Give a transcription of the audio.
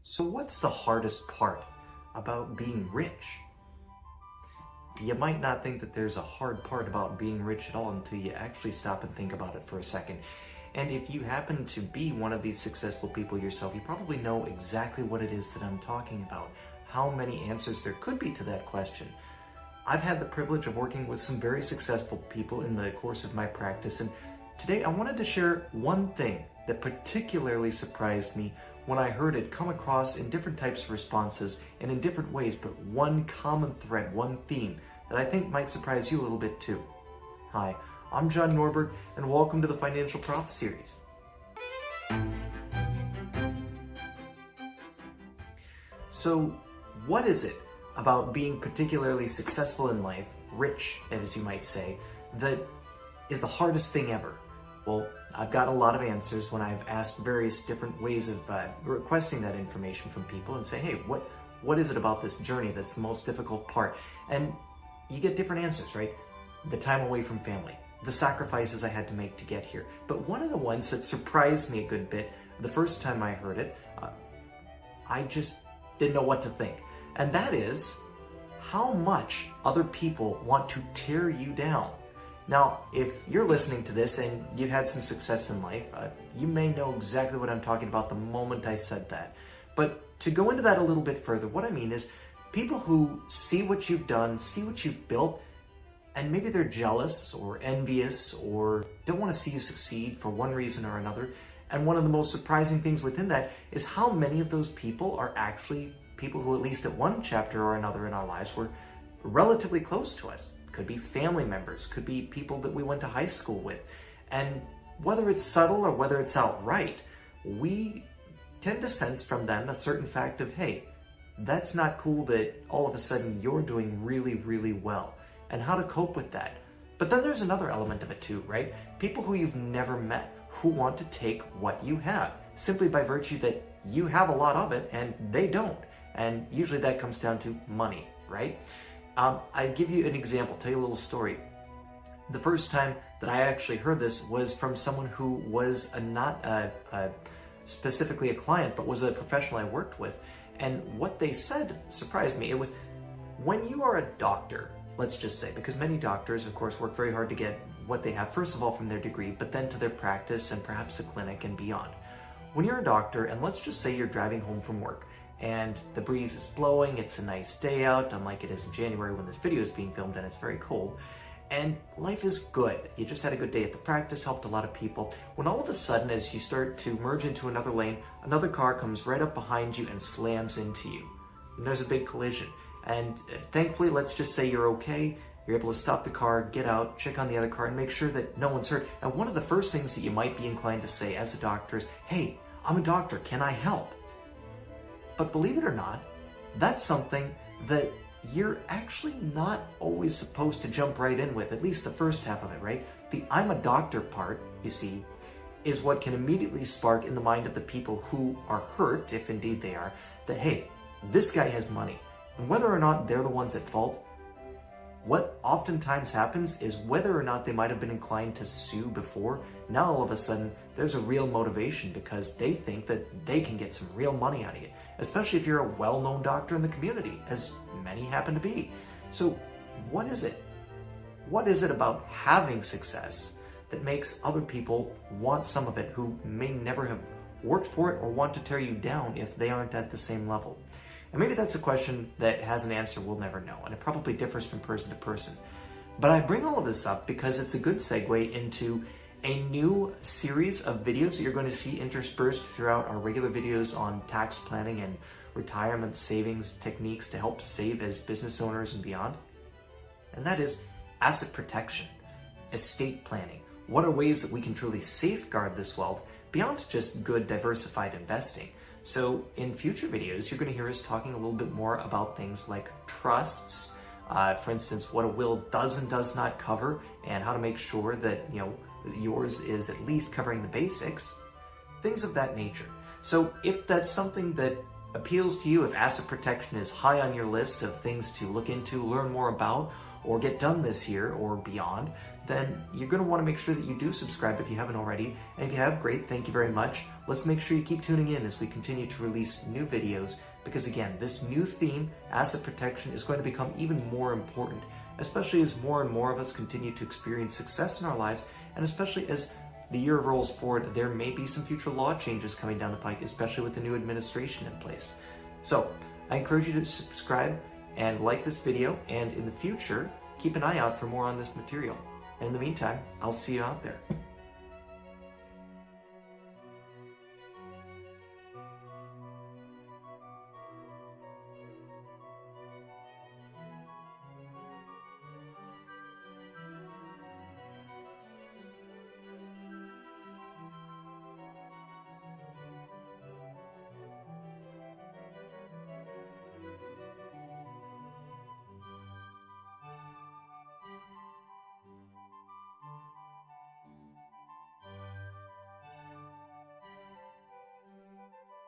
So what's the hardest part about being rich? You might not think that there's a hard part about being rich at all until you actually stop and think about it for a second. And if you happen to be one of these successful people yourself, you probably know exactly what it is that I'm talking about, how many answers there could be to that question. I've had the privilege of working with some very successful people in the course of my practice, and today I wanted to share one thing that particularly surprised me when I heard it come across in different types of responses and in different ways, but one common thread, one theme that I think might surprise you a little bit too. Hi, I'm John Norberg, and welcome to the Financial Prof series. So, what is it about being particularly successful in life, rich, as you might say, that is the hardest thing ever? Well, I've got a lot of answers when I've asked various different ways of requesting that information from people and say, hey, what is it about this journey that's the most difficult part? And you get different answers, right? The time away from family, the sacrifices I had to make to get here. But one of the ones that surprised me a good bit the first time I heard it, I just didn't know what to think. And that is how much other people want to tear you down. Now, if you're listening to this and you've had some success in life, you may know exactly what I'm talking about the moment I said that. But to go into that a little bit further, what I mean is people who see what you've done, see what you've built, and maybe they're jealous or envious or don't want to see you succeed for one reason or another. And one of the most surprising things within that is how many of those people are actually people who, at least at one chapter or another in our lives, were relatively close to us. Could be family members, could be people that we went to high school with. And whether it's subtle or whether it's outright, we tend to sense from them a certain fact of, hey, that's not cool that all of a sudden you're doing really, really well, and how to cope with that. But then there's another element of it too, right? People who you've never met who want to take what you have simply by virtue that you have a lot of it and they don't. And usually that comes down to money, right? I give you an example, tell you a little story. The first time that I actually heard this was from someone who was not specifically a client, but was a professional I worked with. And what they said surprised me. It was, when you are a doctor, let's just say, because many doctors, of course, work very hard to get what they have, first of all, from their degree, but then to their practice and perhaps a clinic and beyond. When you're a doctor, and let's just say you're driving home from work, and the breeze is blowing, it's a nice day out, unlike it is in January when this video is being filmed and it's very cold, and life is good. You just had a good day at the practice, helped a lot of people, when all of a sudden, as you start to merge into another lane, another car comes right up behind you and slams into you. And there's a big collision. And thankfully, let's just say you're okay, you're able to stop the car, get out, check on the other car, and make sure that no one's hurt. And one of the first things that you might be inclined to say as a doctor is, hey, I'm a doctor, can I help? But believe it or not, that's something that you're actually not always supposed to jump right in with, at least the first half of it, right? The I'm a doctor part, you see, is what can immediately spark in the mind of the people who are hurt, if indeed they are, that, hey, this guy has money. And whether or not they're the ones at fault, what oftentimes happens is whether or not they might have been inclined to sue before, now all of a sudden there's a real motivation because they think that they can get some real money out of you, especially if you're a well-known doctor in the community, as many happen to be. So what is it? What is it about having success that makes other people want some of it who may never have worked for it or want to tear you down if they aren't at the same level? And maybe that's a question that has an answer we'll never know, and it probably differs from person to person. But I bring all of this up because it's a good segue into a new series of videos that you're going to see interspersed throughout our regular videos on tax planning and retirement savings techniques to help save as business owners and beyond. And that is asset protection, estate planning. What are ways that we can truly safeguard this wealth beyond just good diversified investing? So in future videos, you're going to hear us talking a little bit more about things like trusts, for instance, what a will does and does not cover, and how to make sure that, yours is at least covering the basics, things of that nature. So if that's something that appeals to you, if asset protection is high on your list of things to look into, learn more about, or get done this year or beyond, then you're going to want to make sure that you do subscribe if you haven't already. And if you have, great, thank you very much. Let's make sure you keep tuning in as we continue to release new videos, because again, this new theme, asset protection, is going to become even more important, especially as more and more of us continue to experience success in our lives, and especially as the year rolls forward, there may be some future law changes coming down the pike, especially with the new administration in place. So I encourage you to subscribe and like this video, and in the future, keep an eye out for more on this material. And in the meantime, I'll see you out there.